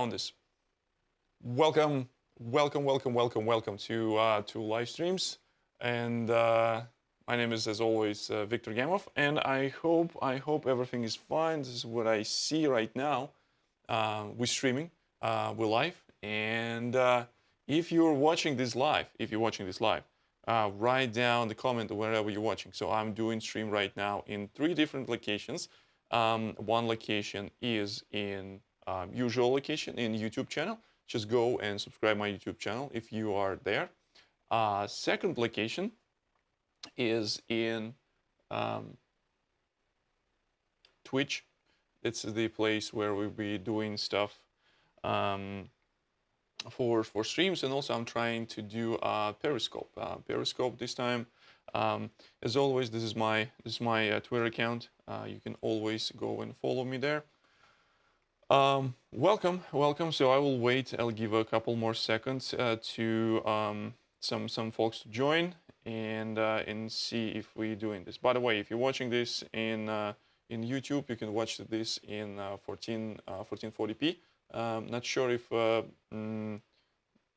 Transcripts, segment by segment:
found this. Welcome to live streams. And my name is, as always, Victor Gamov, and I hope everything is fine. This is what I see right now. We're streaming, we're live, and if you're watching this live, write down the comment wherever you're watching. So I'm doing stream right now in 3 different locations. One location is in usual location in YouTube channel. Just go and subscribe my YouTube channel if you are there. Second location is in Twitch. It's the place where we'll be doing stuff for streams, and also I'm trying to do Periscope. Periscope this time. As always, this is my Twitter account. You can always go and follow me there. Welcome. So I will wait. I'll give a couple more seconds to some folks to join and see if we're doing this. By the way, if you're watching this in YouTube, you can watch this in 1440p. Not sure if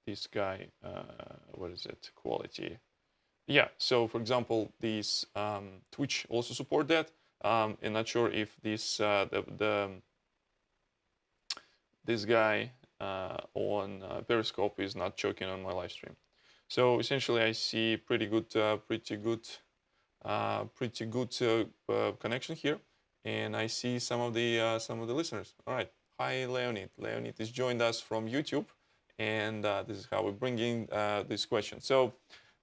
this guy, what is it, quality? Yeah. So for example, these Twitch also support that. And not sure if this this guy on Periscope is not choking on my live stream. So essentially, I see pretty good connection here, and I see some of the listeners. All right, hi Leonid. Leonid has joined us from YouTube, and this is how we bring in this question. So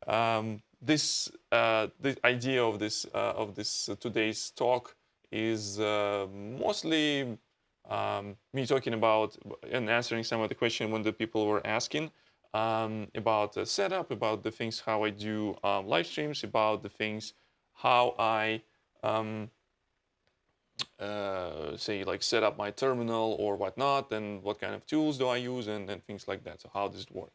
the idea of this today's talk is mostly me talking about and answering some of the questions when the people were asking about the setup, about the things how I do live streams, about the things how I say like set up my terminal or whatnot, and what kind of tools do I use, and things like that. So how does it work?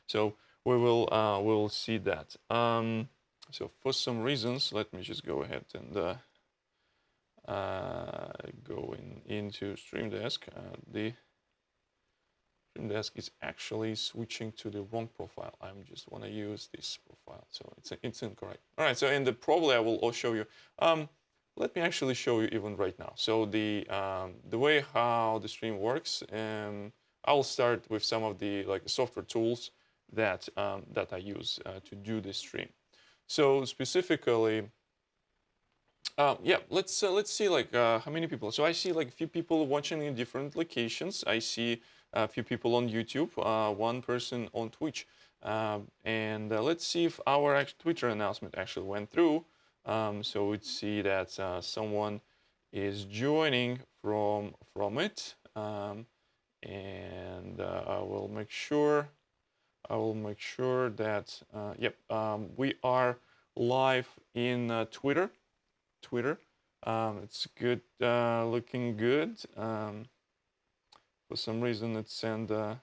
So we'll see that. So for some reasons, let me just go ahead and going into Stream Desk. The Stream Desk is actually switching to the wrong profile. I just want to use this profile, so it's incorrect. All right, so probably I will show you. Let me actually show you even right now. So the way how the stream works, I'll start with some of the software tools that I use to do this stream. So specifically. Yeah, let's see how many people. So I see a few people watching in different locations. I see a few people on YouTube, one person on Twitch, and let's see if our Twitter announcement actually went through. So we'd see that someone is joining from it, and I will make sure that yep, we are live in Twitter. It's good, looking good. For some reason it sent a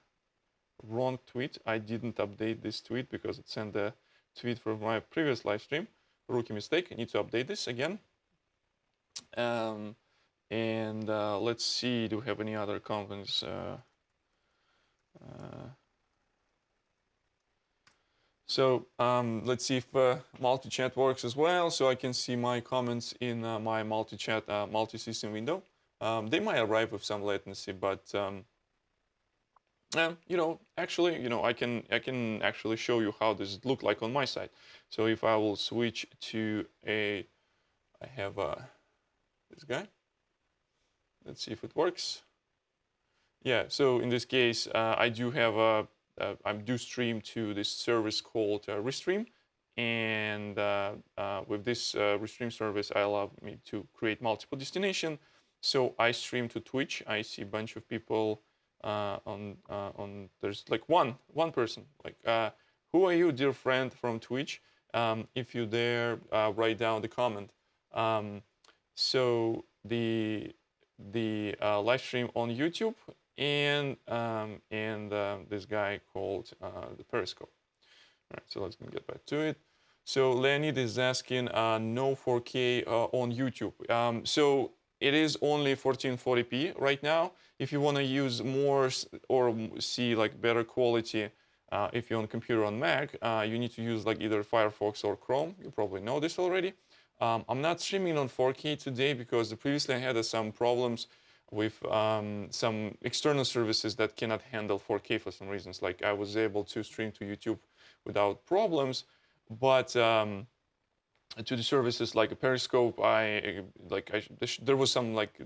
wrong tweet. I didn't update this tweet because it sent a tweet from my previous live stream. Rookie mistake. I need to update this again. And let's see, do we have any other comments? So let's see if multi-chat works as well. So I can see my comments in my multi-chat multi-system window. They might arrive with some latency, but actually, I can actually show you how this look like on my side. So if I will switch to I have this guy. Let's see if it works. Yeah. So in this case, I do have I do stream to this service called Restream, and with this Restream service, I allow me to create multiple destinations. So I stream to Twitch. I see a bunch of people on. There's one person. Who are you, dear friend from Twitch? If you dare, write down the comment. So the live stream on YouTube. And this guy called the Periscope. All right, so let's get back to it. So Leonid is asking no 4K on YouTube. So it is only 1440p right now. If you want to use more or see like better quality, if you're on computer on Mac, you need to use like either Firefox or Chrome. You probably know this already. I'm not streaming on 4K today because previously I had some problems with some external services that cannot handle 4K for some reasons. Like I was able to stream to YouTube without problems, but to the services like a Periscope, there was some like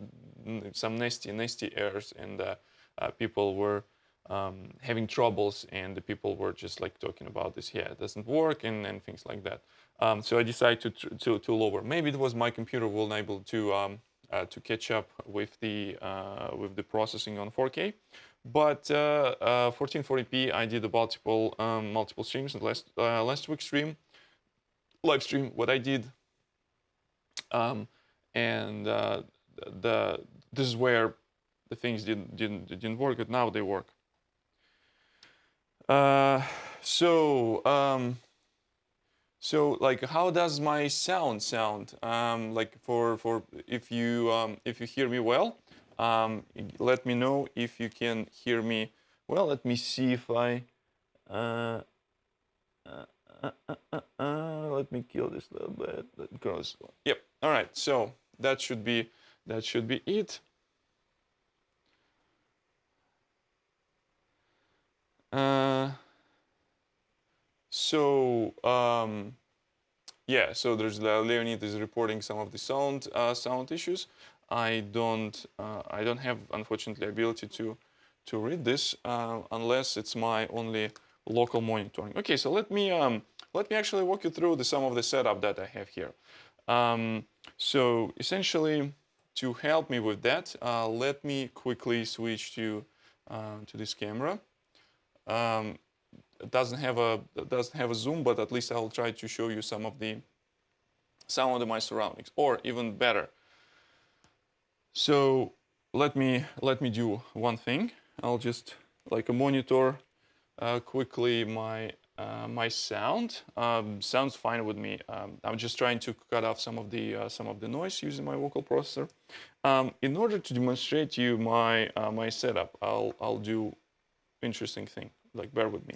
some nasty errors, and people were having troubles, and the people were just like talking about this. Yeah, it doesn't work, and things like that. So I decided to lower. Maybe it was my computer wasn't able to catch up with the processing on 4K. But 1440p, I did multiple streams. Last week's live stream, what I did, and this is where the things didn't work, but now they work. So like, how does my sound sound? Like for if you hear me well, let me know if you can hear me well. Let me see if I. Let me kill this little bit. That goes. Yep. All right. So that should be it. Yeah. So there's Leonid is reporting some of the sound issues. I don't have, unfortunately, ability to read this unless it's my only local monitoring. Okay. So let me actually walk you through some of the setup that I have here. So essentially, to help me with that, let me quickly switch to this camera. It doesn't have a zoom, but at least I'll try to show you some of my surroundings, or even better. So let me do one thing. I'll just monitor quickly my sound. Sounds fine with me. I'm just trying to cut off some of the noise using my vocal processor. In order to demonstrate to you my setup, I'll do interesting thing. Like, bear with me.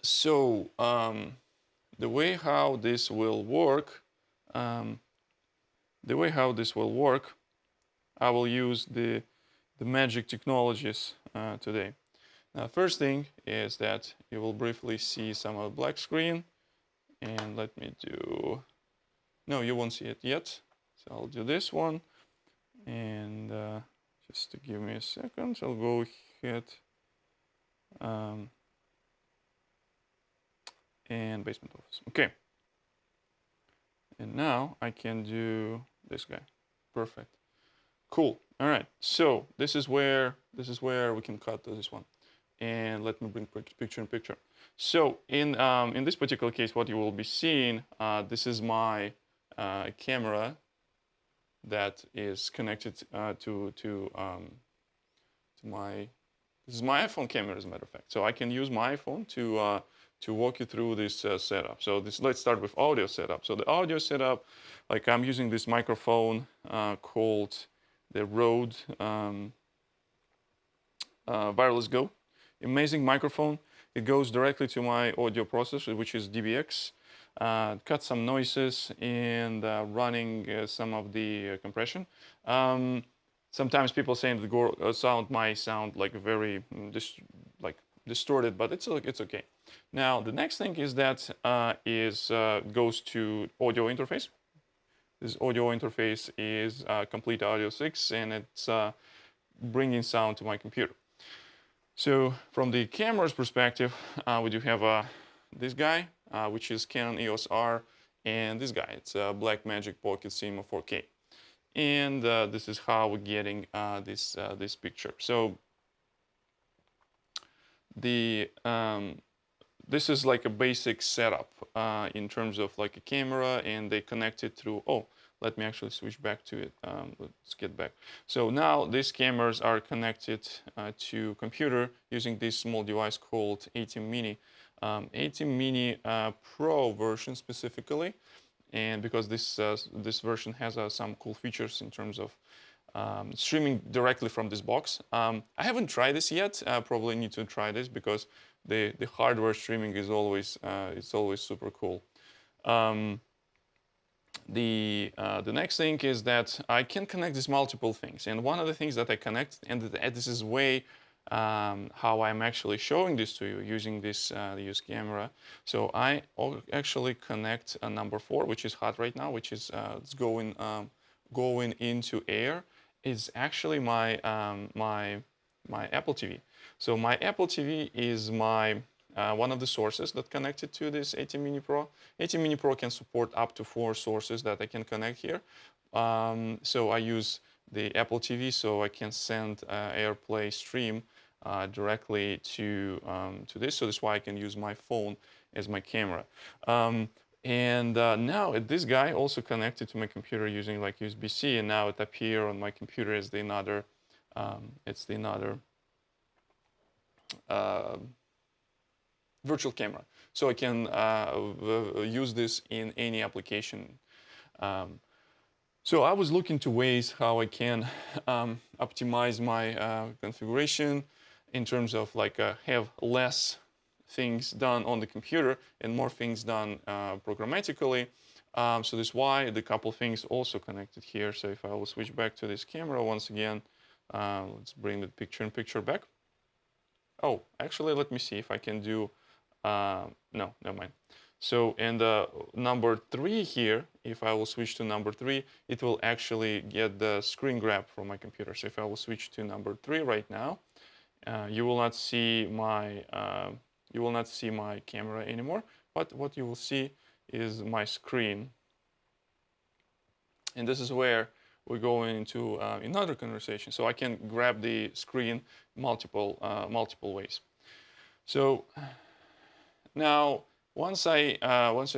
So the way how this will work, I will use the magic technologies today. Now, first thing is that you will briefly see some of the black screen, and let me do. No, you won't see it yet. So I'll do this one, and just to give me a second, I'll go ahead. And basement office. Okay. And now I can do this guy. Perfect. Cool. All right. So this is where we can cut to this one. And let me bring picture in picture. So in this particular case, what you will be seeing, this is my camera that is connected to my. This is my iPhone camera, as a matter of fact. So I can use my iPhone to walk you through this setup. So let's start with audio setup. So the audio setup, like, I'm using this microphone called the Rode Wireless Go. Amazing microphone. It goes directly to my audio processor, which is DBX. Cut some noises and running some of the compression. Sometimes people saying the sound might sound like very distorted, but it's okay. Now the next thing is that goes to audio interface. This audio interface is Complete Audio 6, and it's bringing sound to my computer. So from the camera's perspective, we do have this guy, which is Canon EOS R, and this guy, it's a Blackmagic Pocket Cinema 4K. And this is how we're getting this picture. So this is like a basic setup in terms of like a camera, and they connect it through. Oh, let me actually switch back to it. Let's get back. So now these cameras are connected to computer using this small device called ATEM Mini. ATEM Mini Pro version specifically and because this version has some cool features in terms of streaming directly from this box. I haven't tried this yet. I probably need to try this because the hardware streaming is always it's always super cool. The next thing is that I can connect these multiple things, and one of the things that I connect, and this is way how I'm actually showing this to you using this use camera. So I actually connect a number 4, which is hot right now, which is it's going into air. Is actually my my Apple TV. So my Apple TV is my one of the sources that connected to this ATEM Mini Pro. ATEM Mini Pro can support up to 4 sources that I can connect here. So I use the Apple TV, so I can send AirPlay stream directly to this. So that's why I can use my phone as my camera. Now this guy also connected to my computer using like USB-C, and now it appears on my computer as the another. It's the another virtual camera. So I can use this in any application. So I was looking to ways how I can optimize my configuration in terms of like have less things done on the computer and more things done programmatically. So that's why the couple things also connected here. So if I will switch back to this camera once again, let's bring the picture back. Oh, actually, let me see if I can do, no, never mind. So, and number 3 here, if I will switch to number 3, it will actually get the screen grab from my computer. So if I will switch to number 3 right now, you will not see my camera anymore, but what you will see is my screen. And this is where we go into another conversation. So I can grab the screen multiple ways. So now once I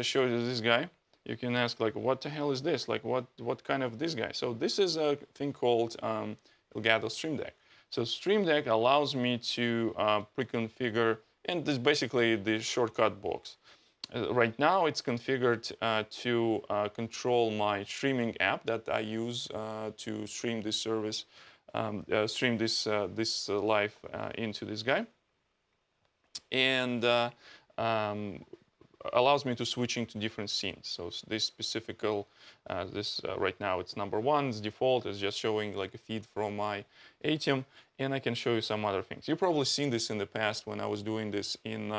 show you this guy, you can ask like, what the hell is this? Like what kind of this guy? So this is a thing called Elgato Stream Deck. So Stream Deck allows me to pre-configure, and this is basically the shortcut box. Right now, it's configured to control my streaming app that I use to stream this service, stream this live into this guy, and allows me to switch into different scenes. So this specific, right now it's number 1, it's default, it's just showing like a feed from my ATEM, and I can show you some other things. You've probably seen this in the past when I was doing this in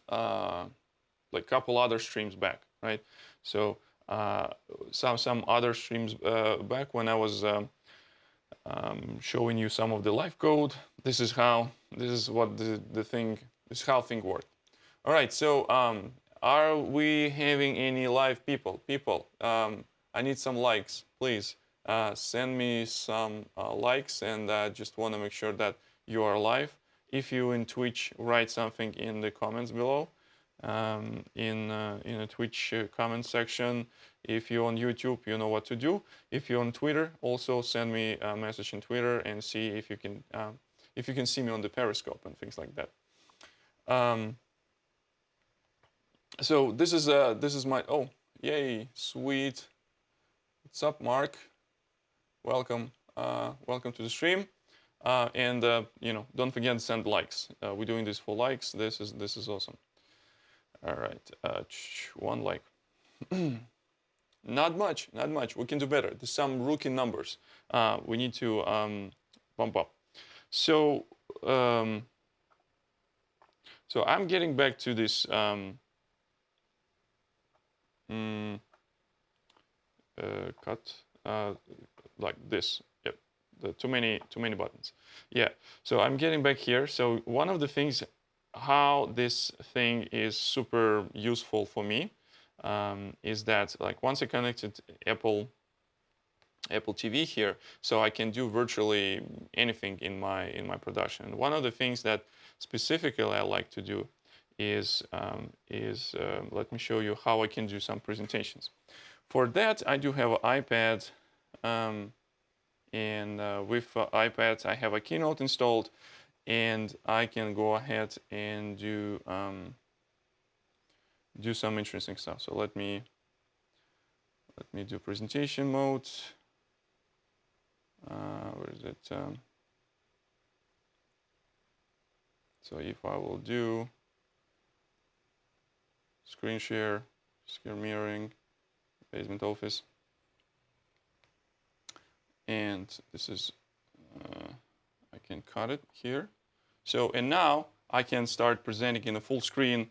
like a couple other streams back, right? So some other streams back when I was showing you some of the live code. This is how this is how thing worked. All right, so are we having any live people? I need some likes, please. Send me some likes, and just want to make sure that you are live. If you in Twitch, write something in the comments below, in a Twitch comment section. If you're on YouTube, you know what to do. If you're on Twitter, also send me a message in Twitter and see if you can see me on the Periscope and things like that. So this is my, oh, yay, sweet. What's up, Mark? Welcome to the stream. And don't forget to send likes. We're doing this for likes. This is awesome. All right, 1 like. Not much. We can do better. There's some rookie numbers. We need to bump up. So so I'm getting back to this cut like this. Yep, too many buttons. Yeah. So I'm getting back here. So one of the things how this thing is super useful for me is that like once I connected Apple TV here, so I can do virtually anything in my production. And one of the things that specifically I like to do is let me show you how I can do some presentations. For that, I do have an iPad, and with iPad, I have a Keynote installed, and I can go ahead and do do some interesting stuff. So let me do presentation mode. Where is it? So if I will do screen share, screen mirroring, basement office, and this is, I can cut it here. So, and now I can start presenting in a full screen,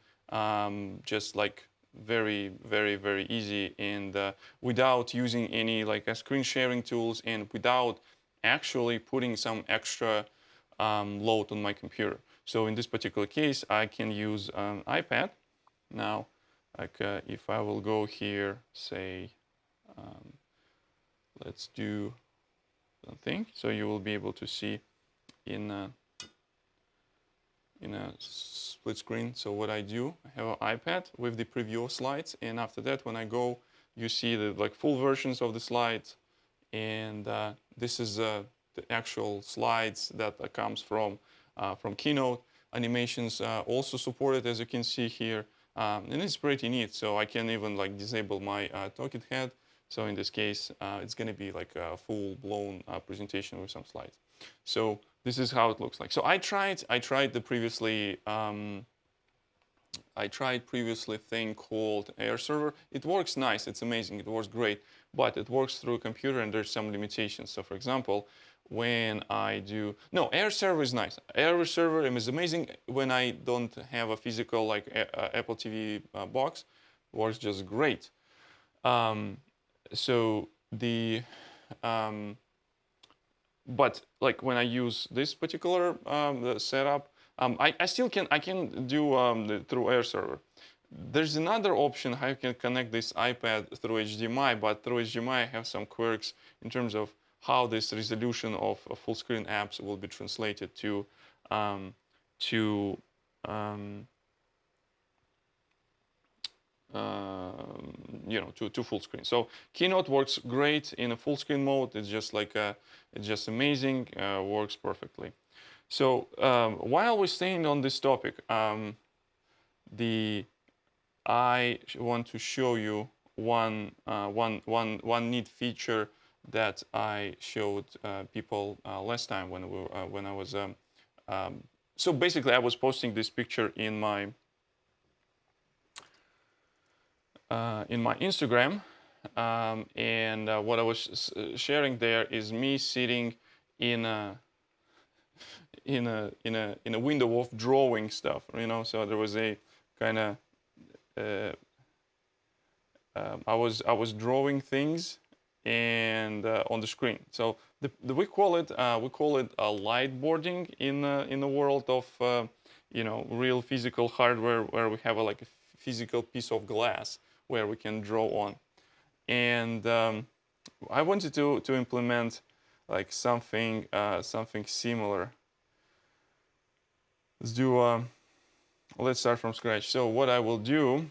just like very, very, very easy, and without using any like screen sharing tools, and without actually putting some extra load on my computer. So in this particular case, I can use an iPad. Now, like if I will go here, say, let's do something. So you will be able to see in a split screen. So what I do, I have an iPad with the preview slides, and after that, when I go, you see the like full versions of the slides, and this is the actual slides that comes from Keynote. Animations also supported, as you can see here, and it's pretty neat. So I can even like disable my talking head. So in this case, it's going to be like a full-blown presentation with some slides. So this is how it looks like. So I tried the previously. I tried previously thing called Air Server. It works nice. It's amazing. It works great. But it works through a computer, and there's some limitations. So for example, when I do Air Server is nice. Air Server is amazing when I don't have a physical like Apple TV box. It works just great. So the but like when I use this particular setup, I still can do through Air Server. There's another option how you can connect this iPad through HDMI, but through HDMI I have some quirks in terms of how this resolution of full screen apps will be translated to to um, to full screen. So Keynote works great in a full screen mode. It's just like it's just amazing. Works perfectly. So while we're staying on this topic, I want to show you one neat feature that I showed people last time when I was. So basically, I was posting this picture in my Instagram, and what I was sharing there is me sitting in a window of drawing stuff. So there was a kind of I was drawing things and on the screen. So we call it light boarding in the world of real physical hardware, where we have like a physical piece of glass where we can draw on. And I wanted to implement like something similar. Let's start from scratch. So what I will do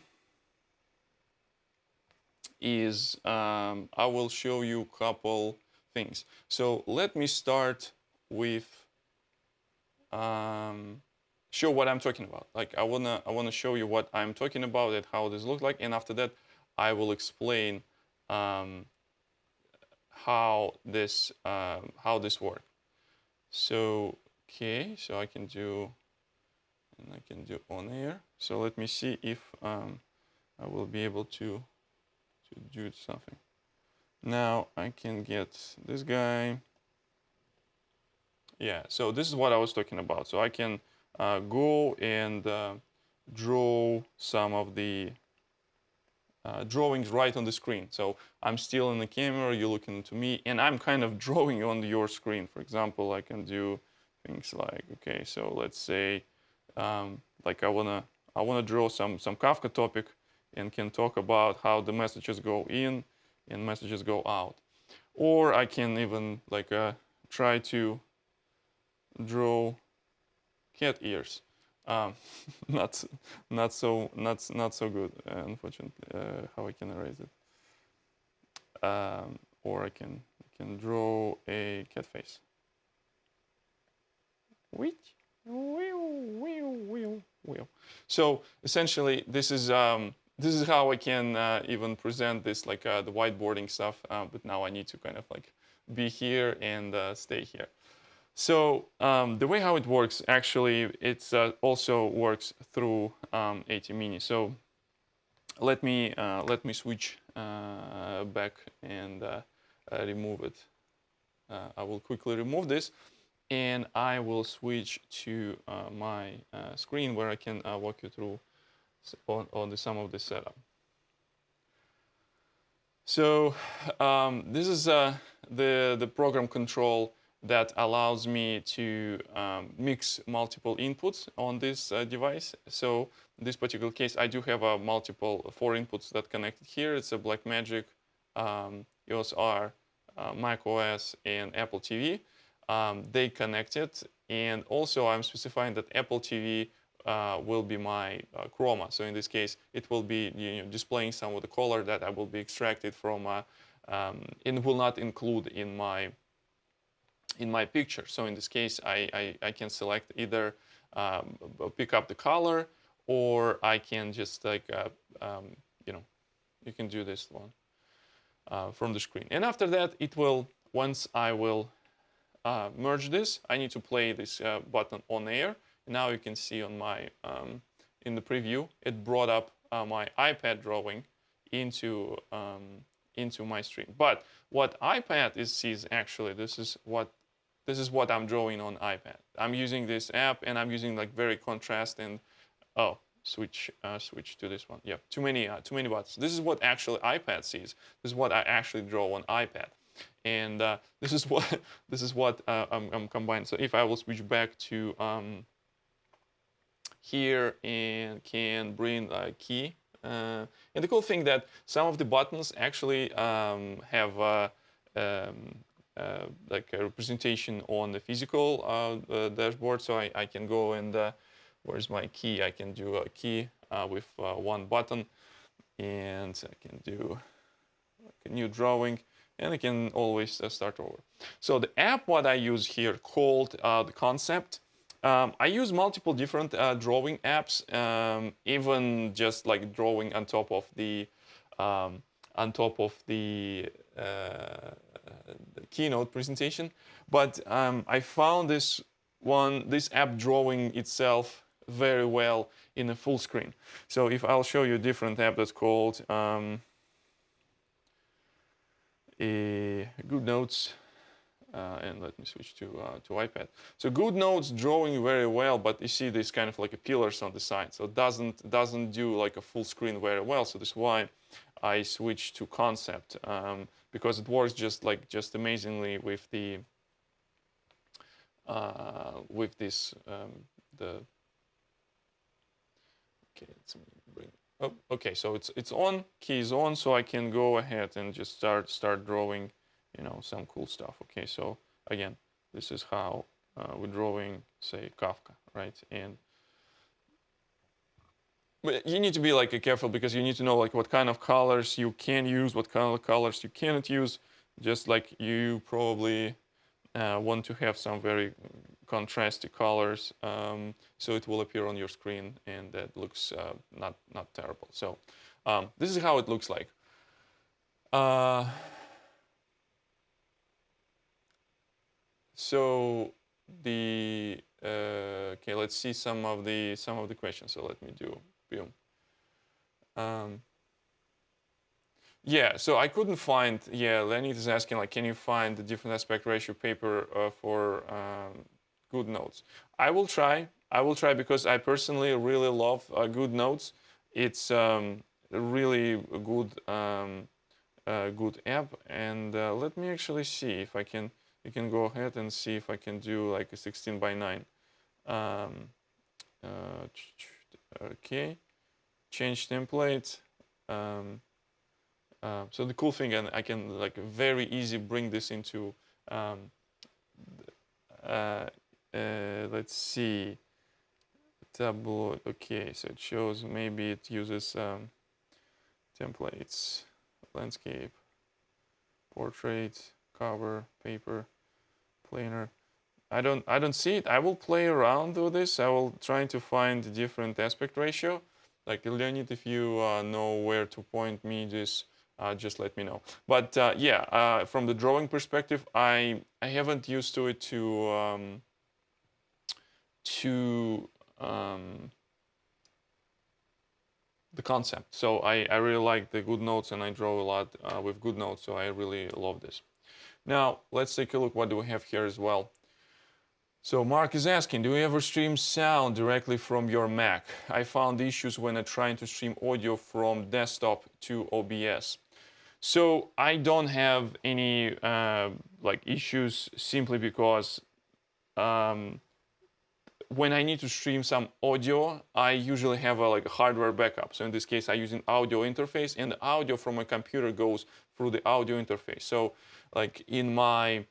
is I will show you a couple things. So let me start with show what I'm talking about. Like I wanna show you what I'm talking about and how this looks like, and after that I will explain how this works. So okay, so I can do on air. So let me see if I will be able to do something. Now I can get this guy. Yeah, so this is what I was talking about. So I can go and draw some of the drawings right on the screen. So I'm still in the camera, you're looking to me, and I'm kind of drawing on your screen. For example, I can do things like, okay, so let's say like I wanna draw some Kafka topic, and can talk about how the messages go in and messages go out. Or I can even like try to draw cat ears. Um, not so good, unfortunately. How I can erase it? Or I can draw a cat face. So essentially, this is this is how I can even present this, like the whiteboarding stuff. But now I need to kind of like be here and stay here. So the way how it works, actually, it also works through ATEM Mini. So let me switch back and remove it. I will quickly remove this, and I will switch to my screen where I can walk you through on some of the setup. So this is the program control that allows me to mix multiple inputs on this device. So in this particular case, I do have multiple 4 inputs that connected here. It's a Blackmagic, EOS R, Mac OS, and Apple TV. They connected, and also I'm specifying that Apple TV will be my chroma. So in this case, it will be displaying some of the color that I will be extracted from, and will not include in my picture. So in this case, I can select either pick up the color, or I can just like you can do this one from the screen. And after that, it will, once I will merge this, I need to play this button on air. Now you can see on my in the preview, it brought up my iPad drawing into my stream. But what iPad sees actually, this is what I'm drawing on iPad. I'm using this app, and I'm using like very contrast and switch to this one. Yeah, too many buttons. This is what actually iPad sees. This is what I actually draw on iPad. And this is what I'm combining. So if I will switch back to here and can bring a key, and the cool thing that some of the buttons actually have like a representation on the physical dashboard. So I can go and where's my key? I can do a key with one button, and I can do like a new drawing. And I can always start over. So the app what I use here called the Concept. I use multiple different drawing apps, even just like drawing on top of the keynote presentation. But I found this app drawing itself very well in a full screen. So if I'll show you a different app that's called Good Notes, and let me switch to iPad. So Good Notes drawing very well, but you see this kind of like a pillars on the side, so it doesn't do like a full screen very well. So that's why I switched to Concept, because it works just amazingly with the with this the. Okay, let's bring. Oh, okay, so it's on, key is on, so I can go ahead and just start drawing, some cool stuff. Okay, so again, this is how we're drawing, say, Kafka, right? But you need to be like careful, because you need to know like what kind of colors you can use, what kind of colors you cannot use. Just like you probably want to have some very contrasty colors, so it will appear on your screen, and that looks not terrible. So this is how it looks like. So the okay, let's see some of the questions. So let me do boom. Yeah, so I couldn't find. Yeah, Leonid is asking like, can you find the different aspect ratio paper for Good Notes? I will try. Because I personally really love Good Notes. It's a really good good app. And let me actually see if I can. You can go ahead and see if I can do like a 16:9. Okay, change template. So the cool thing, and I can like very easy bring this into. Let's see. Tableau. Okay, so it shows, maybe it uses templates, landscape, portrait, cover, paper, planar. I don't see it. I will play around with this. I will try to find the different aspect ratio, Like Leonid, if you know where to point me, just let me know. But yeah, from the drawing perspective, I haven't used to it to the concept. So I really like the GoodNotes, and I draw a lot with GoodNotes. So I really love this. Now let's take a look. What do we have here as well? So Mark is asking, do you ever stream sound directly from your Mac? I found issues when I'm trying to stream audio from desktop to OBS. So I don't have any like issues simply because um, when I need to stream some audio, I usually have like a hardware backup. So in this case, I use an audio interface, and the audio from my computer goes through the audio interface. So like in my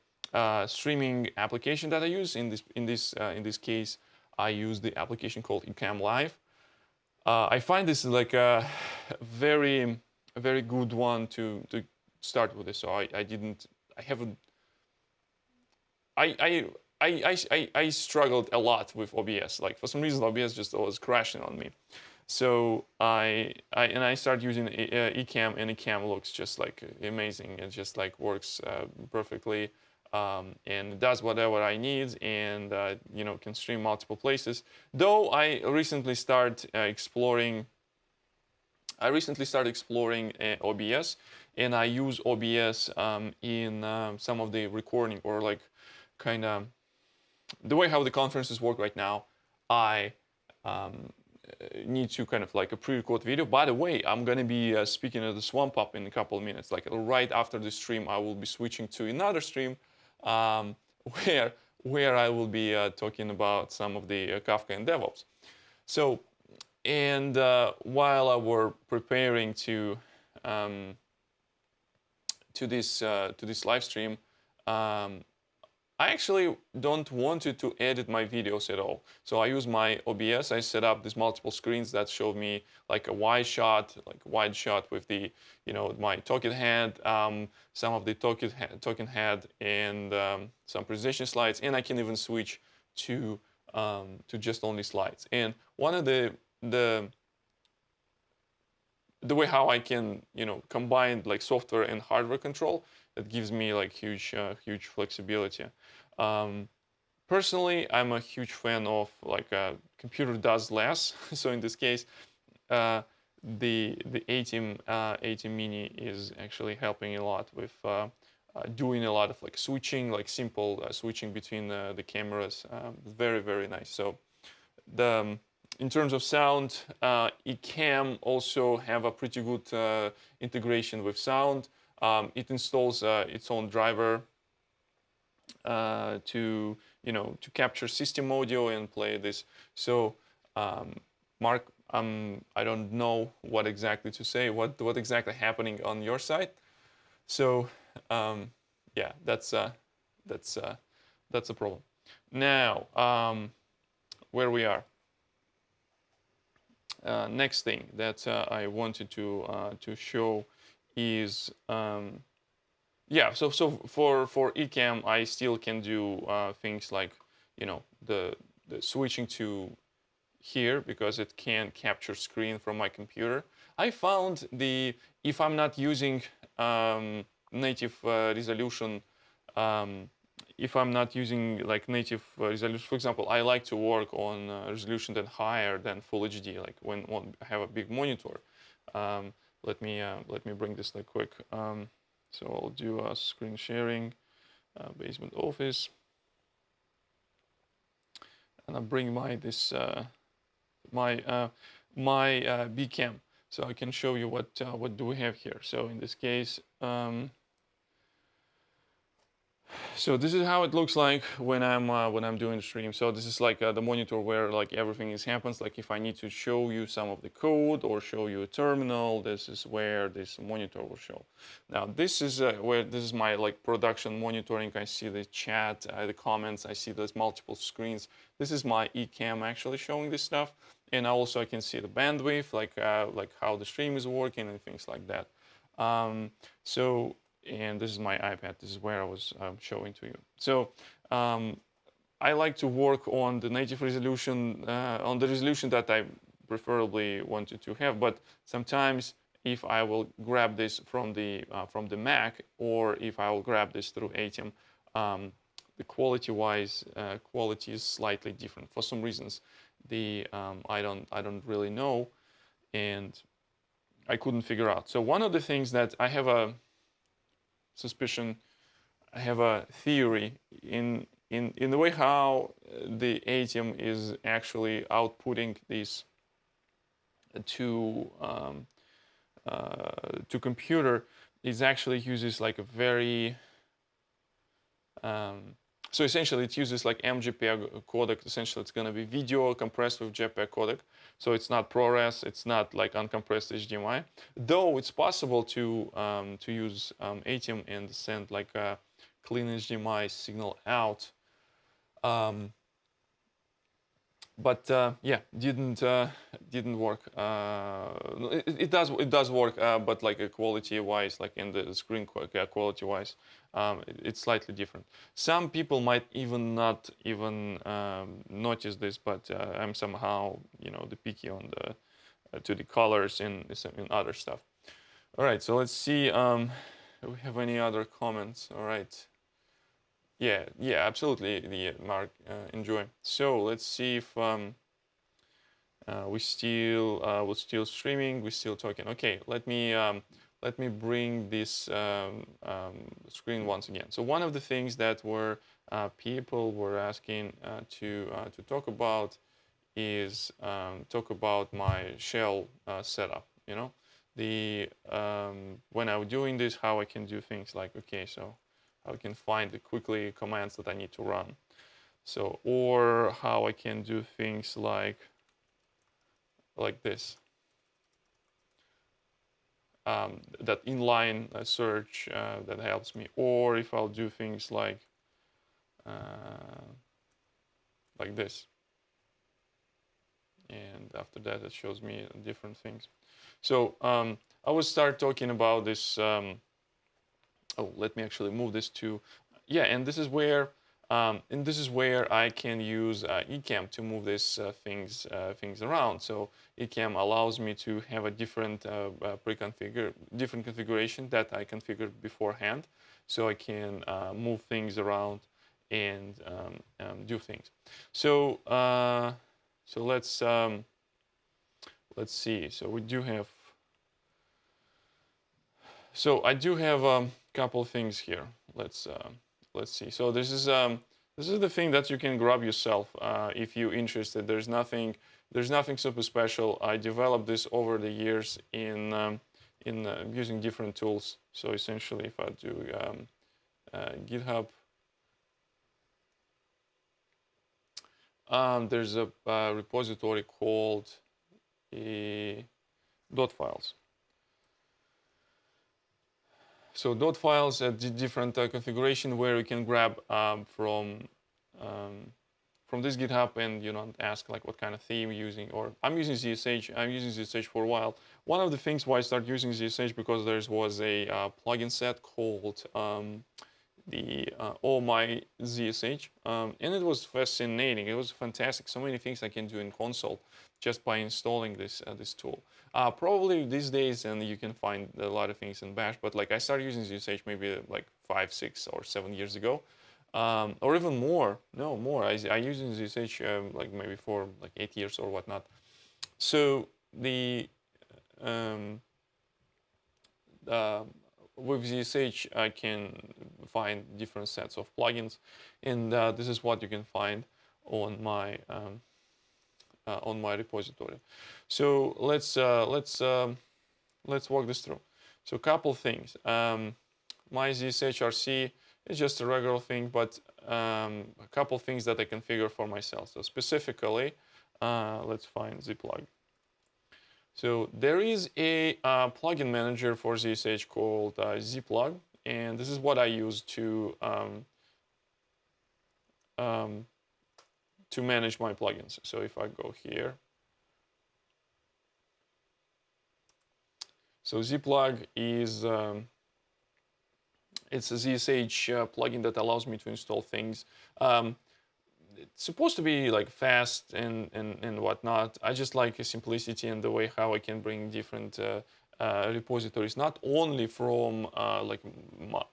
streaming application that I use in this case, I use the application called eCam Live. I find this like a very good one to start with this. So I haven't I I struggled a lot with OBS. Like for some reason, OBS just was crashing on me. So I started using Ecamm, and Ecamm looks just like amazing. It just like works perfectly, and does whatever I need, and you know, can stream multiple places. Though I recently started exploring. I recently started exploring OBS, and I use OBS in some of the recording, or like kind of the way how the conferences work right now. I need to kind of like a pre-record video. By the way, I'm gonna be speaking at the Swamp Up in a couple of minutes. Like right after the stream, I will be switching to another stream um, where I will be talking about some of the Kafka and DevOps. So, and while I were preparing to this live stream, I actually don't want it to edit my videos at all. So I use my OBS. I set up these multiple screens that show me like a wide shot, with the, you know, my token head, some of the token head, and some presentation slides, and I can even switch to just only slides. And one of the way how I can, you know, combine like software and hardware control, that gives me like huge flexibility. Um, Personally, I'm a huge fan of like a computer does less. So in this case, uh, the ATEM Mini is actually helping a lot with doing a lot of like switching, like simple switching between the cameras. Very nice. So the in terms of sound, Ecamm also have a pretty good integration with sound. It installs its own driver to, you know, to capture system audio and play this. So Mark, I don't know what exactly to say, what exactly happening on your side. So yeah, that's that's a problem. Now where we are. Next thing that I wanted to show is yeah. So for Ecamm, I still can do things like, you know, the switching to here, because it can capture screen from my computer. I found if I'm not using native resolution, um, if I'm not using like native resolution, for example, I like to work on resolution that higher than Full HD, like when I have a big monitor. Let me bring this like quick. So I'll do a screen sharing, basement office, and I'll bring my Bcam, so I can show you what do we have here. So in this case, so this is how it looks like when I'm doing the stream. So this is like the monitor where like everything happens. Like if I need to show you some of the code or show you a terminal, this is where this monitor will show. Now this is where this is my like production monitoring. I see the chat, the comments. I see those multiple screens. This is my Ecamm actually showing this stuff, and also I can see the bandwidth, like how the stream is working and things like that. So. And this is my iPad. This is where I was showing to you. So I like to work on the native resolution, on the resolution that I preferably wanted to have. But sometimes if I will grab this from the Mac, or if I will grab this through ATEM, the quality-wise, quality is slightly different for some reasons. I don't really know, and I couldn't figure out. So one of the things that I have a suspicion, I have a theory in the way how the ATEM is actually outputting these to computer, is actually uses like a very so essentially it uses like MJPEG codec. Essentially it's going to be video compressed with JPEG codec, so it's not ProRes, it's not like uncompressed HDMI, though it's possible to use ATEM and send like a clean HDMI signal out. But yeah, didn't work. It does work, but like quality wise, like in the screen quality wise, it's slightly different. Some people might even not even notice this, but I'm somehow the picky on the to the colors in other stuff. All right, so let's see. Do we have any other comments? All right. Yeah, absolutely. Mark, enjoy. So let's see if we're still streaming. We're still talking. Okay, let me bring this screen once again. So one of the things that people were asking to talk about is talk about my shell setup. When I'm doing this, how I can do things like, okay, so how I can find the quickly commands that I need to run. So, or how I can do things like this. That inline search that helps me. Or if I'll do things like this. And after that, it shows me different things. So I will start talking about this. Oh, let me actually move this to, yeah, and this is where I can use eCam to move these things around. So eCam allows me to have a different different configuration that I configured beforehand, so I can move things around and do things. So let's see. So we do have. So I do have a couple of things here. Let's see. So this is the thing that you can grab yourself if you're interested. There's nothing super special. I developed this over the years in using different tools. So essentially, if I do GitHub, there's a repository called dot files. So dot files at different configuration where you can grab from this GitHub and ask like what kind of theme you're using. Or I'm using ZSH. I'm using ZSH for a while. One of the things why I started using ZSH because there was a plugin set called the Oh My ZSH, and it was fascinating. It was fantastic. So many things I can do in console just by installing this tool. Probably these days, and you can find a lot of things in Bash. But like I started using ZSH maybe like 5, 6, or 7 years ago, or even more. No, more. I use ZSH like maybe for like 8 years or whatnot. So the with ZSH, I can find different sets of plugins, and this is what you can find on my repository. So let's walk this through. So a couple things. My ZSHRC is just a regular thing, but a couple things that I configure for myself. So specifically, let's find zplug. So there is a plugin manager for ZSH called zplug, and this is what I use to manage my plugins. So if I go here, so zplug is it's a ZSH plugin that allows me to install things. it's supposed to be like fast and whatnot. I just like the simplicity and the way how I can bring different repositories, not only from like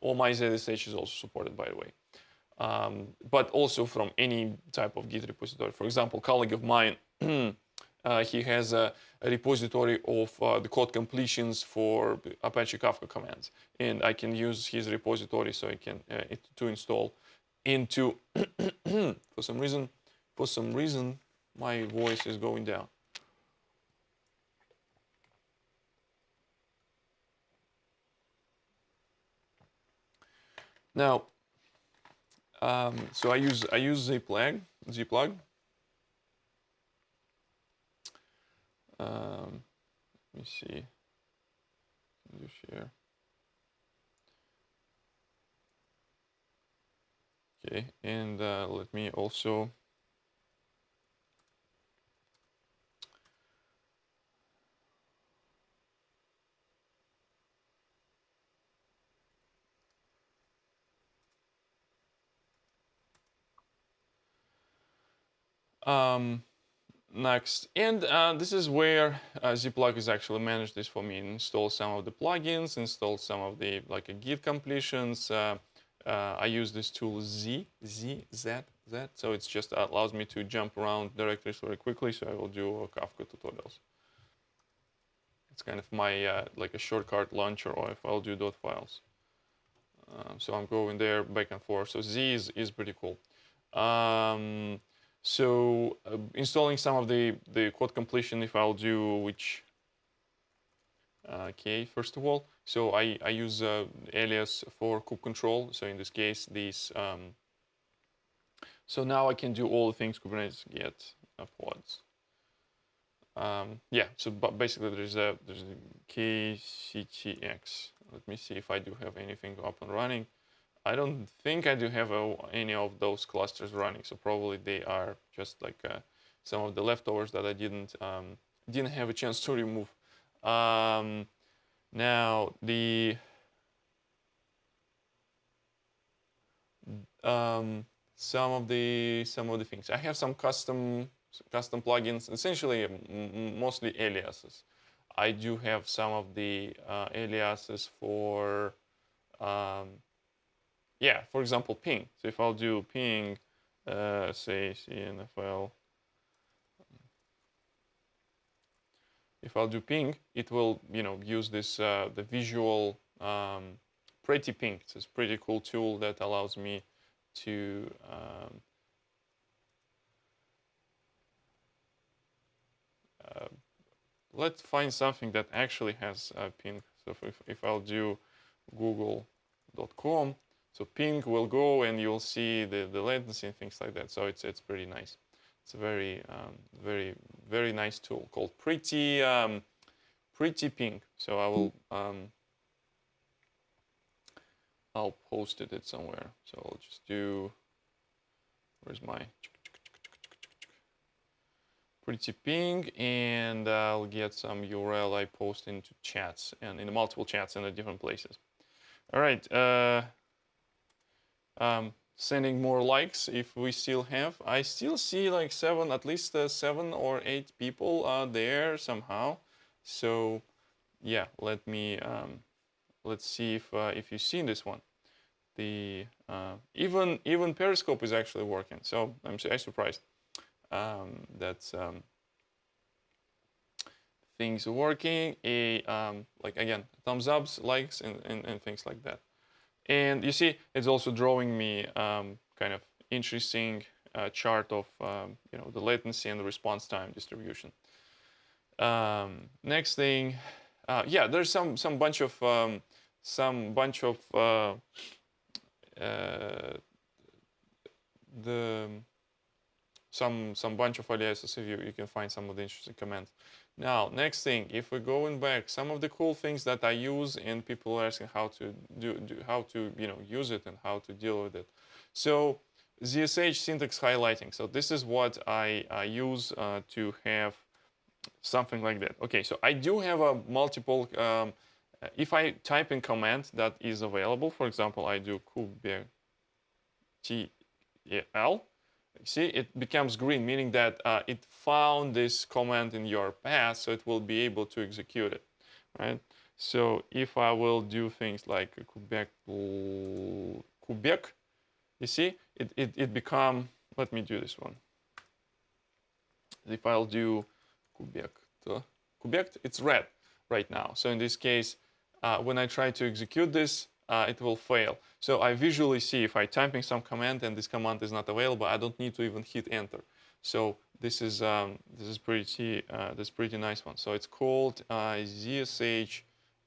all my ZSH is also supported, by the way, but also from any type of Git repository. For example, a colleague of mine, he has a repository of the code completions for Apache Kafka commands, and I can use his repository so I can to install into. for some reason, my voice is going down. Now, so I use zplug. Let me see. Do share. Okay, and let me also. Next, and this is where zplug is actually managed this for me. Install some of the plugins, install some of the like Git completions. I use this tool Z, so it's just allows me to jump around directories very quickly. So I will do Kafka tutorials. It's kind of my like a shortcut launcher, or if I'll do .files. So I'm going there back and forth. So Z is pretty cool. So installing some of the code completion, if I'll do which. Okay, first of all, so I use alias for kube control. So in this case, these. So now I can do all the things Kubernetes get pods. Yeah, so but basically there's a KCTX. Let me see if I do have anything up and running. I don't think I do have any of those clusters running, so probably they are just like some of the leftovers that I didn't have a chance to remove. Now the some of the things I have some custom plugins, essentially mostly aliases. I do have some of the aliases for yeah, for example, ping. So if I'll do ping, say CNFL, if I'll do ping, it will, use this the visual pretty ping. It's a pretty cool tool that allows me to let's find something that actually has ping. So if I'll do google.com, so ping will go and you'll see the latency and things like that. So it's pretty nice. It's a very very nice tool called pretty ping. So I will I'll post it somewhere. So I'll just do, where's my pretty ping, and I'll get some URL I post into chats and in multiple chats in the different places. All right. Sending more likes if we still have. I still see like at least 7 or 8 people there somehow. So yeah, let me let's see if you've seen this one. The even Periscope is actually working. So I'm surprised. That's things are working. Like again, thumbs ups, likes, and things like that. And you see, it's also drawing me kind of interesting chart of the latency and the response time distribution. Next thing, yeah, there's some bunch of some bunch of aliases. If you can find some of the interesting commands. Now, next thing, if we're going back, some of the cool things that I use and people are asking how to how to use it and how to deal with it. So ZSH syntax highlighting. So this is what I use to have something like that. Okay, so I do have a multiple. If I type in command that is available, for example, I do kubectl, See, it becomes green, meaning that it found this command in your path, so it will be able to execute it, right? So if I will do things like Quebec, you see, it become, let me do this one. If I'll do Quebec, it's red right now. So in this case, when I try to execute this, it will fail. So I visually see if I typing some command and this command is not available, I don't need to even hit enter. So this is pretty nice one. So it's called ZSH.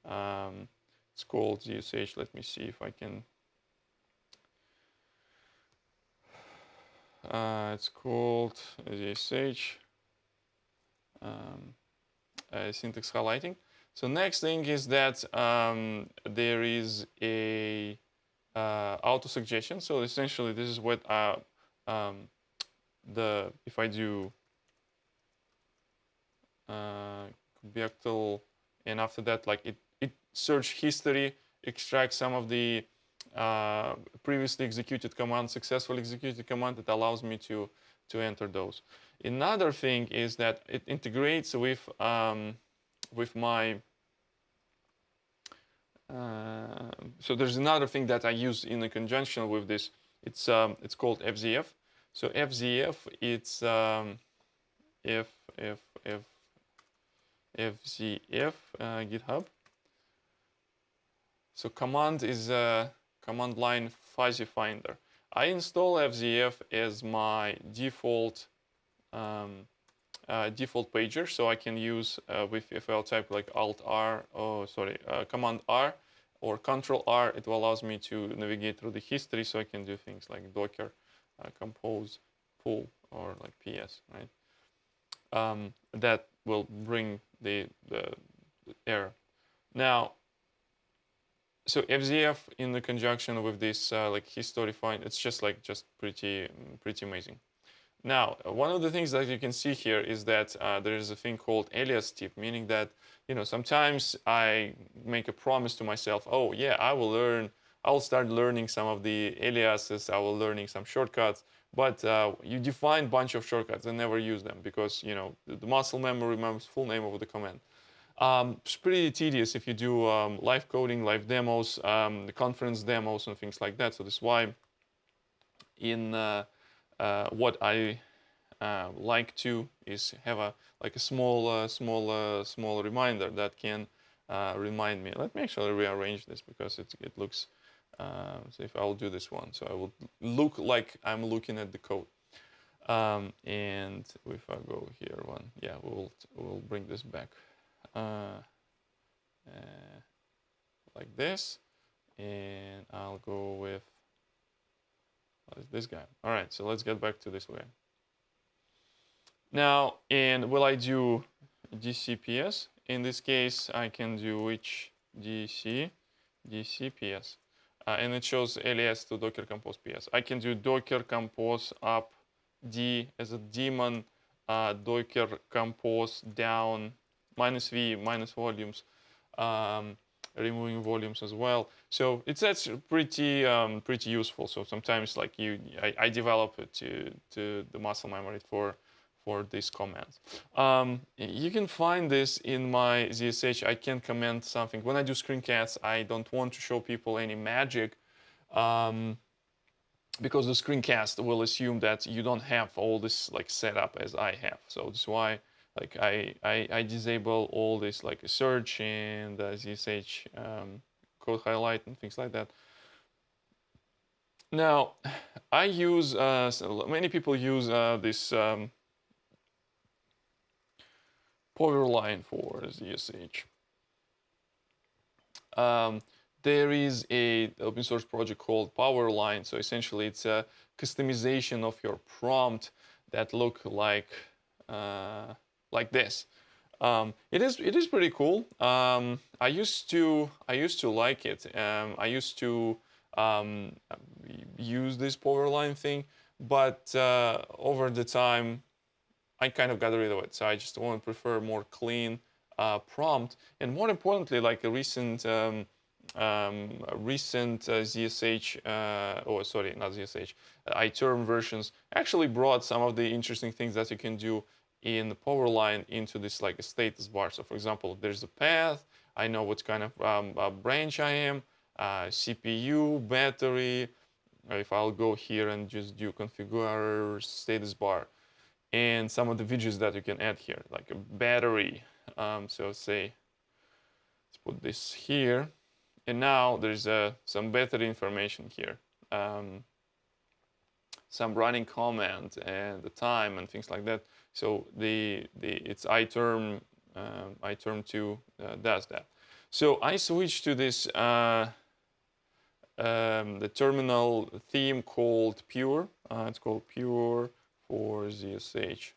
It's called ZSH. Let me see if I can. It's called ZSH. Syntax highlighting. So next thing is that there is a auto suggestion. So essentially, this is what if I do Bechtel, and after that, like it search history, extracts some of the previously executed command, successfully executed command that allows me to enter those. Another thing is that it integrates with my. So there's another thing that I use in conjunction with this. It's called FZF. So FZF, it's FZF GitHub. So command is command line fuzzy finder. I install FZF as my default default pager, so I can use with FL type like Alt R, Command R or Control R. It allows me to navigate through the history, so I can do things like Docker, compose, pull, or like PS, right? That will bring the error. Now, so FZF in the conjunction with this like history find, it's just pretty amazing. Now, one of the things that you can see here is that there is a thing called alias tip, meaning that sometimes I make a promise to myself, oh yeah, I'll start learning some of the aliases, I will learning some shortcuts, but you define a bunch of shortcuts and never use them because the muscle memory remembers full name of the command. It's pretty tedious if you do live coding, live demos, the conference demos, and things like that. So that's why in what I like to is have a small reminder that can remind me. Let me actually rearrange this because it looks. So if I'll do this one, so I will look like I'm looking at the code. And if I go here one, yeah, we'll bring this back like this, and I'll go with what is this guy? All right, so let's get back to this way. Now, and will I do DCPS? In this case, I can do which DCPS, and it shows alias to Docker Compose PS. I can do Docker Compose up D as a daemon, Docker Compose down -v minus volumes, removing volumes as well. So that's pretty useful. So sometimes like I develop it to the muscle memory for these commands. You can find this in my ZSH. I can comment something. When I do screencasts, I don't want to show people any magic because the screencast will assume that you don't have all this like set up as I have. So that's why like I disable all this like search and ZSH code highlight and things like that. Now, I use, so many people use this power line for ZSH. There is a open source project called Powerline. So essentially, it's a customization of your prompt that look like this. It is pretty cool. I used to like it. I used to use this Powerline thing, but over the time, I kind of got rid of it. So I just want to prefer more clean prompt, and more importantly, like a recent recent ZSH, or sorry, not ZSH, iTerm versions actually brought some of the interesting things that you can do in the power line into this like a status bar. So for example, there's a path, I know what kind of branch I am, CPU, battery. If I'll go here and just do configure status bar, and some of the widgets that you can add here, like a battery. So say, let's put this here. And now there's some battery information here. Some running command and the time and things like that. So it's iTerm2 does that. So I switched to this the terminal theme called Pure. It's called Pure for ZSH.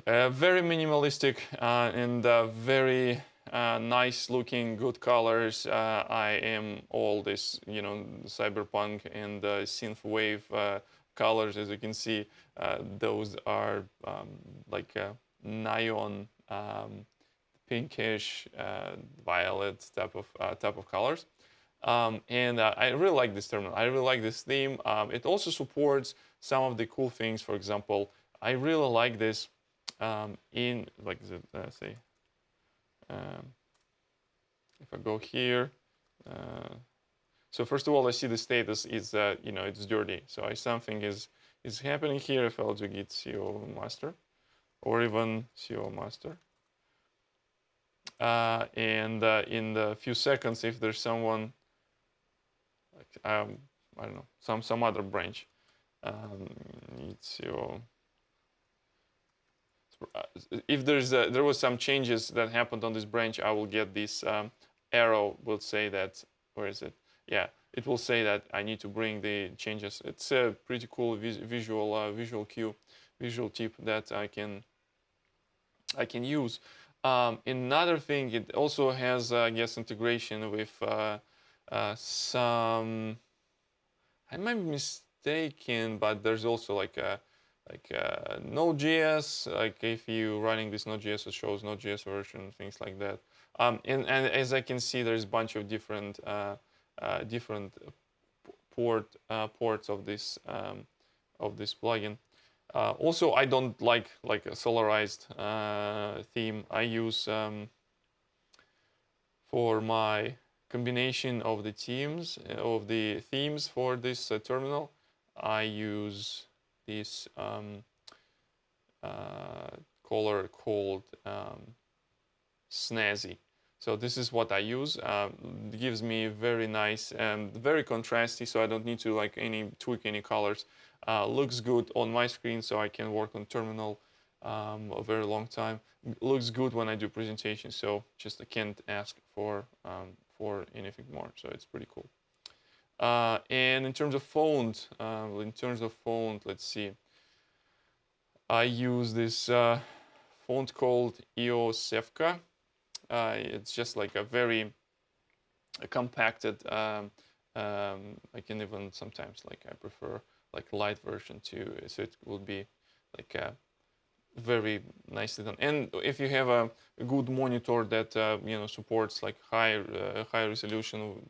Very minimalistic and very nice looking, good colors. I am all this, cyberpunk and synthwave colors, as you can see. Those are like neon, pinkish, violet type of colors. And I really like this terminal. I really like this theme. It also supports some of the cool things. For example, I really like this in like say if I go here. So first of all, I see the status is that it's dirty. So something is happening here. If I'll do git co master or even co master. And in the few seconds, if there's someone like I don't know, some other branch, it's your if there was some changes that happened on this branch, I will get this arrow will say that, where is it? Yeah, it will say that I need to bring the changes. It's a pretty cool visual cue, visual tip that I can use. Another thing, it also has, I guess, integration with some. I might be mistaken, but there's also like Node.js. Like if you running this Node.js, it shows Node.js version, things like that. And as I can see, there's a bunch of different ports of this plugin. Also, I don't like a solarized theme. I use for my combination of the themes for this terminal. I use this color called snazzy. So this is what I use. It gives me very nice and very contrasty, so I don't need to tweak any colors. Looks good on my screen, so I can work on terminal a very long time. Looks good when I do presentations, so just I can't ask for anything more. So it's pretty cool. And in terms of font, let's see. I use this font called Iosefka. It's just like a very compacted. I can even sometimes I prefer light version too, so it will be like very nicely done. And if you have a good monitor that supports high resolution,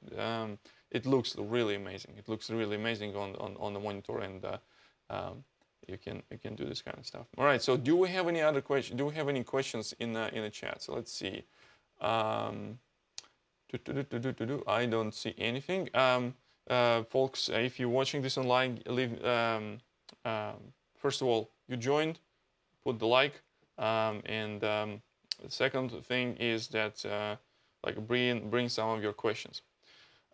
it looks really amazing. It looks really amazing on the monitor, and you can do this kind of stuff. All right. So do we have any other questions? Do we have any questions in the chat? So let's see. I don't see anything. Folks, if you're watching this online, leave. First of all, you joined. Put the like, and the second thing is that bring some of your questions.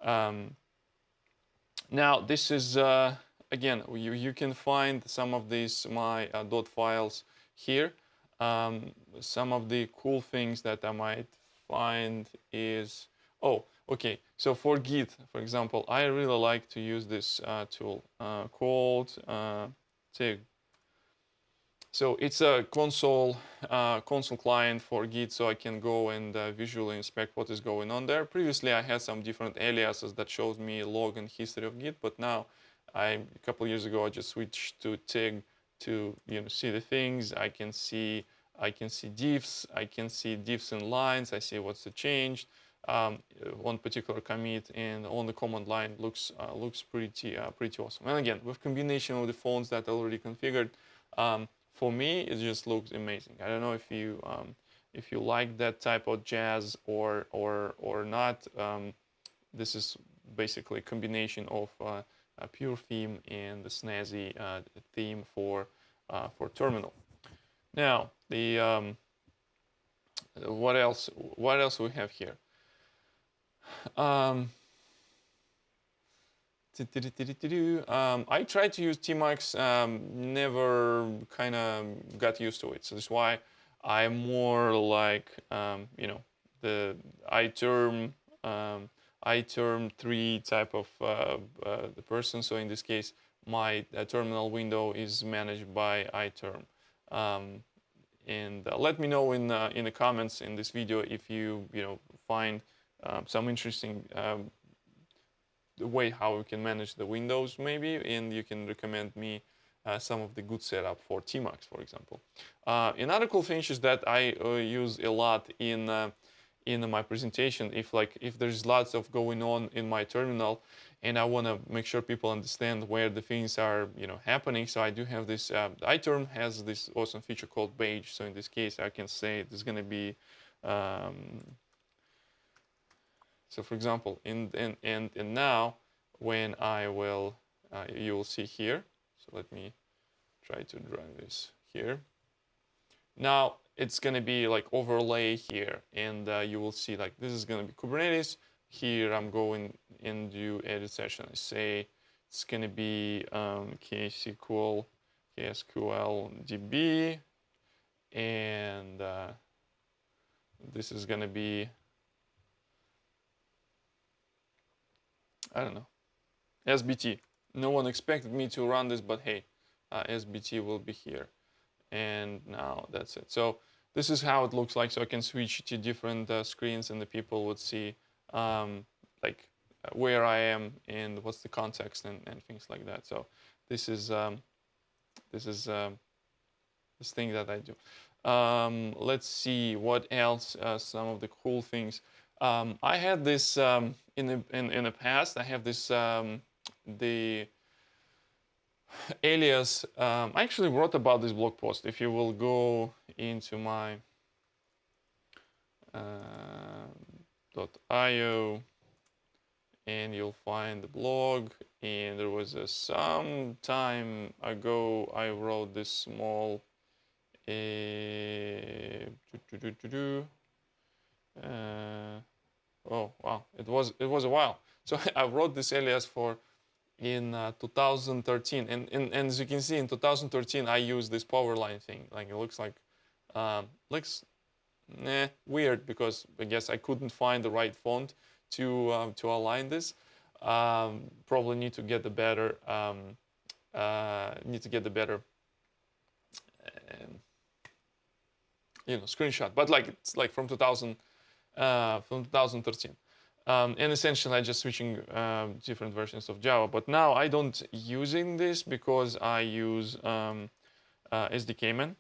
Now this is again, you can find some of these my dot files here. Some of the cool things that I might find is, okay. So for Git, for example, I really like to use this tool called TIG. So it's a console client for Git, so I can go and visually inspect what is going on there. Previously, I had some different aliases that showed me log and history of Git, but now, a couple years ago, I just switched to TIG to see the things. I can see I can see diffs. I can see diffs in lines. I see what's changed on particular commit, and on the command line looks pretty awesome. And again, with combination of the fonts that are already configured, for me it just looks amazing. I don't know if you like that type of jazz or not. This is basically a combination of a pure theme and the snazzy theme for terminal. Now the what else we have here? I tried to use Tmax, never kind of got used to it. So that's why I'm more like, the iTerm3 type of the person. So in this case, my terminal window is managed by iTerm. And let me know in the comments in this video if you find some interesting way how you can manage the windows maybe, and you can recommend me some of the good setup for Tmax, for example. Another cool thing is that I use a lot in my presentation. If there's lots of going on in my terminal, and I want to make sure people understand where the things are happening, so I do have this. iTerm has this awesome feature called Beige. So in this case, I can say there's going to be. So for example, and now when I will, you will see here. So let me try to drag this here. Now it's going to be like overlay here, and you will see like this is going to be Kubernetes. Here I'm going and do edit session. I say it's going to be KSQL DB, and this is going to be, I don't know, SBT. No one expected me to run this, but hey, SBT will be here. And now that's it. So this is how it looks like. So I can switch to different screens, and the people would see where I am and what's the context and things like that. So this is this thing that I do. Let's see what else. Some of the cool things. I had this in the past. I have this the alias. I actually wrote about this blog post. If you will go into my .io, and you'll find the blog. And there was some time ago I wrote this small oh wow, it was a while. So I wrote this alias in 2013, and as you can see in 2013 I used this power line thing. Like it looks like weird, because I guess I couldn't find the right font to align this. Probably need to get the better screenshot, but it's like from 2013. And essentially I just switching different versions of Java. But now I don't using this because I use SDK-man.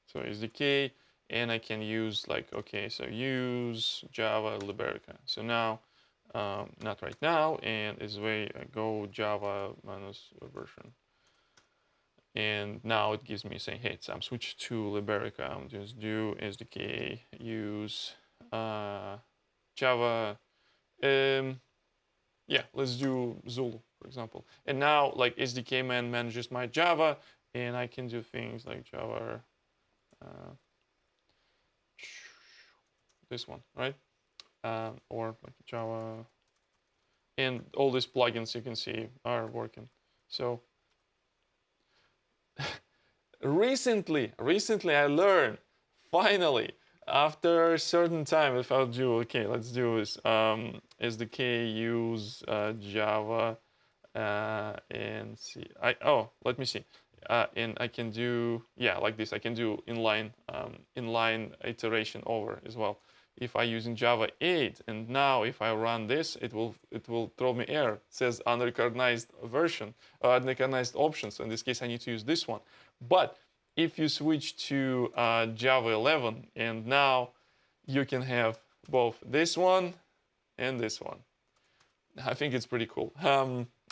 So SDK, and I can use so use Java Liberica. So now, not right now, and is way I go Java minus version. And now it gives me saying, hey, I'm switched to Liberica. I'm just do SDK, use Java. Yeah, let's do Zulu, for example. And now, SDK-man manages my Java, and I can do things like Java, this one, right? Or Java, and all these plugins you can see are working. So recently I learned, finally, after a certain time, if I'll do, okay, let's do this. SDK use Java and see. Let me see. And I can do, yeah, like this. I can do inline iteration over as well. If I using Java 8, and now if I run this, it will throw me error. It says unrecognized version, unrecognized option. So in this case, I need to use this one. But if you switch to Java 11, and now you can have both this one and this one. I think it's pretty cool.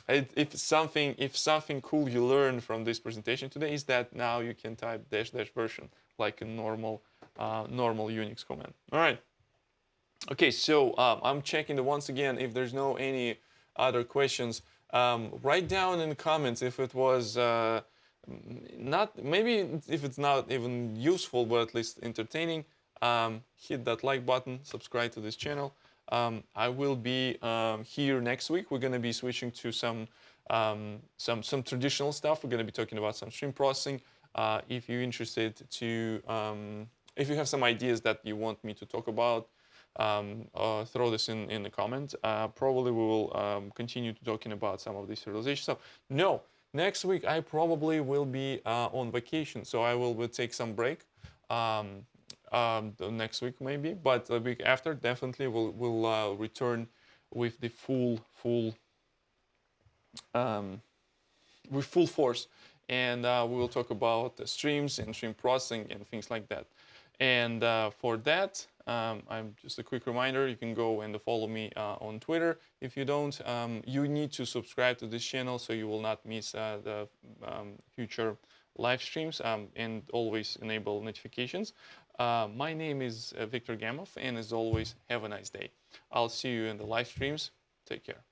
If something cool you learn from this presentation today is that now you can type dash dash version like a normal Unix command. All right. Okay, so I'm checking once again if there's no any other questions. Write down in the comments if it was not, maybe if it's not even useful, but at least entertaining. Hit that like button, subscribe to this channel. I will be here next week. We're going to be switching to some traditional stuff. We're going to be talking about some stream processing. If you're interested to, if you have some ideas that you want me to talk about, throw this in the comments. Probably we will continue to talking about some of these serializations. So no, next week I probably will be on vacation, so I will take some break. The next week maybe, but the week after definitely we'll return with the full with full force, and we will talk about the streams and stream processing and things like that. And for that, I'm just a quick reminder, you can go and follow me on Twitter. If you don't, you need to subscribe to this channel so you will not miss the future live streams, and always enable notifications. My name is Viktor Gamov, and as always, have a nice day. I'll see you in the live streams. Take care.